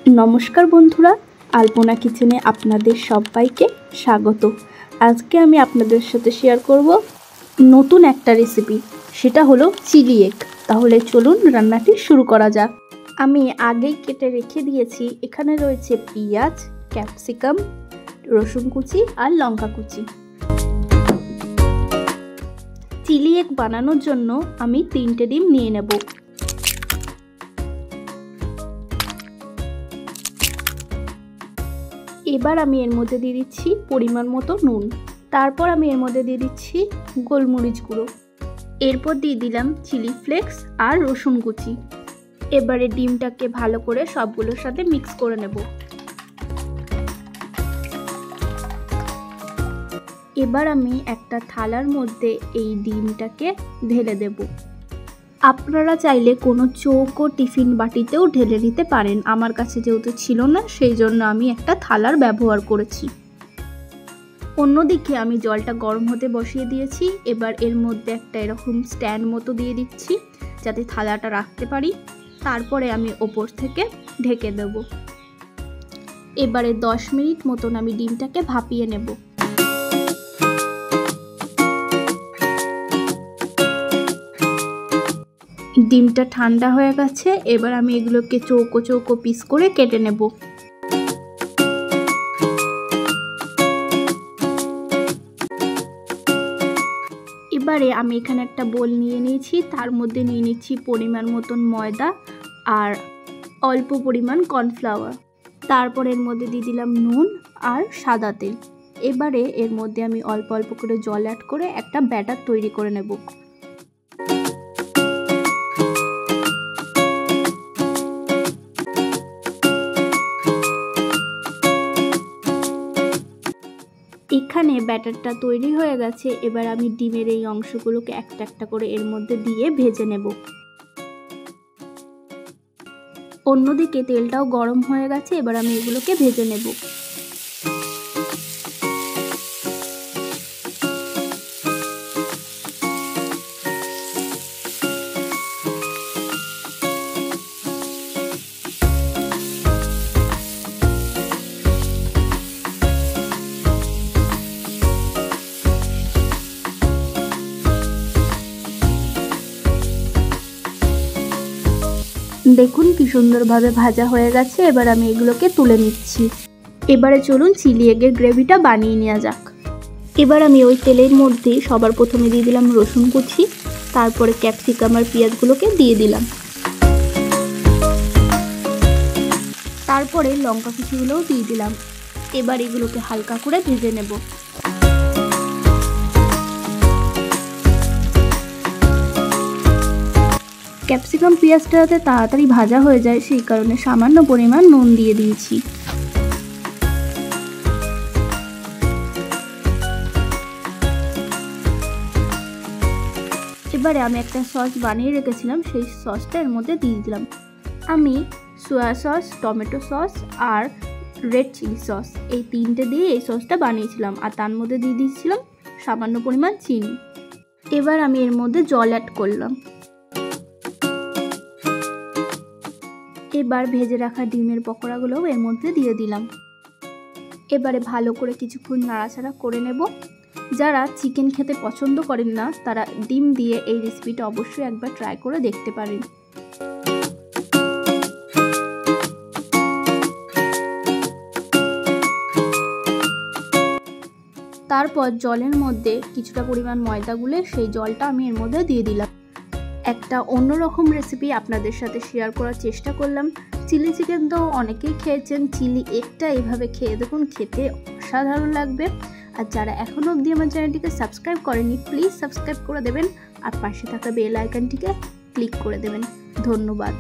नमस्कार बंधुरा आलपना किचेने आपनादेर सबाइके स्वागत। आज के आमी आपनादेर साथे शेयर करब नतून एकटा रेसिपि, सेटा हलो चिली एग। ताहले चलुन रान्नाटी शुरू करा जाक। आमी आगेई केटे रेखे दिएछि, एखाने रयेछे पेंयाज, क्यापसिकाम, रसुन कुचि और लंका कुचि। चिली एग बानानोर जोन्नो आमी 3টে ডিম निये नेब। এবার আমি এর মধ্যে দিয়ে দিচ্ছি পরিমাণ মতো নুন, তারপর আমি এর মধ্যে দিয়ে দিচ্ছি গোলমরিচ গুঁড়ো, এরপর দিয়ে দিলাম চিলি ফ্লেক্স আর রসুন কুচি। এবারে ডিমটাকে ভালো করে সবগুলোর সাথে মিক্স করে নেব। এবার আমি একটা থালার মধ্যে এই ডিমটাকে ঢেলে দেব। আপনারা চাইলে কোনো চৌকো টিফিন বাটিতেও ঢেলে নিতে পারেন। আমার কাছে যেহেতু ছিল না সেই জন্য আমি একটা থালার ব্যবহার করেছি। অন্যদিকে আমি জলটা গরম হতে বসিয়ে দিয়েছি। এবার এর মধ্যে একটা এরকম স্ট্যান্ড মতো দিয়ে দিচ্ছি যাতে থালাটা রাখতে পারি। তারপরে আমি ওপর থেকে ঢেকে দেব। এবারে 10 মিনিট মতন আমি ডিমটাকে ভাপিয়ে নেব। ডিমটা ঠান্ডা হয়ে গেছে। এবার আমি এগুলোকে চৌকো চৌকো পিস করে কেটে নেব। এবারে আমি এখানে একটা বোল নিয়ে নিয়েছি, তার মধ্যে নিয়ে নিচ্ছি পরিমাণ মতন ময়দা আর অল্প পরিমাণ কর্নফ্লাওয়ার। তারপর এর মধ্যে দিয়ে দিলাম নুন আর সাদা তেল। এবারে এর মধ্যে আমি অল্প অল্প করে জল অ্যাড করে একটা ব্যাটার তৈরি করে নেব। এখানে ব্যাটারটা তৈরি হয়ে গেছে। এবার আমি ডিমের এই অংশগুলোকে একটা একটা করে এর মধ্যে দিয়ে ভেজে নেব। অন্যদিকে তেলটাও গরম হয়ে গেছে। এবার আমি এগুলোকে ভেজে নেব। দেখুন কি সুন্দরভাবে ভাজা হয়ে গেছে। এবার আমি এগুলোকে তুলে নিচ্ছি। এবারে চলুন চিলি এগের গ্রেভিটা বানিয়ে নেওয়া যাক। এবার আমি ওই তেলের মধ্যে সবার প্রথমে দিয়ে দিলাম রসুন কুচি, তারপরে ক্যাপসিকাম আর পেঁয়াজগুলোকে দিয়ে দিলাম, তারপরে লঙ্কা কুচিগুলোও দিয়ে দিলাম। এবার এগুলোকে হালকা করে ভেজে নেব। ক্যাপসিকাম পেঁয়াজটা যাতে তাড়াতাড়ি ভাজা হয়ে যায় সেই কারণে সামান্য পরিমাণ নুন দিয়ে দিয়েছি। এবারে আমি একটা সস বানিয়ে রেখেছিলাম, সেই সসটা এর মধ্যে দিয়ে দিলাম। আমি সয়া সস, টমেটো সস আর রেড চিলি সস এই 3টে দিয়ে এই সসটা বানিয়েছিলাম, আর তার মধ্যে দিয়ে দিয়েছিলাম সামান্য পরিমাণ চিনি। এবার আমি এর মধ্যে জল অ্যাড করলাম। এবার ভেজে রাখা ডিমের পকোড়াগুলোও এর মধ্যে দিয়ে দিলাম। এবারে ভালো করে কিছুক্ষণ নাড়াচাড়া করে নেব। যারা চিকেন খেতে পছন্দ করেন না তারা ডিম দিয়ে এই রেসিপিটা অবশ্যই একবার ট্রাই করে দেখতে পারেন। তারপর জলের মধ্যে কিছুটা পরিমাণ ময়দা গুলে সেই জলটা আমি এর মধ্যে দিয়ে দিলাম। একটা অন্যরকম রেসিপি আপনাদের সাথে শেয়ার করার চেষ্টা করলাম। চিলি চিকেন তো অনেকেই খেয়েছেন, চিলি এগটা এইভাবে খেয়ে দেখুন, খেতে অসাধারণ লাগবে। আর যারা এখনও অবধি আমার চ্যানেলটিকে সাবস্ক্রাইব করেনি প্লিজ সাবস্ক্রাইব করে দেবেন আর পাশে থাকা বেল আইকনটিকে ক্লিক করে দেবেন। ধন্যবাদ।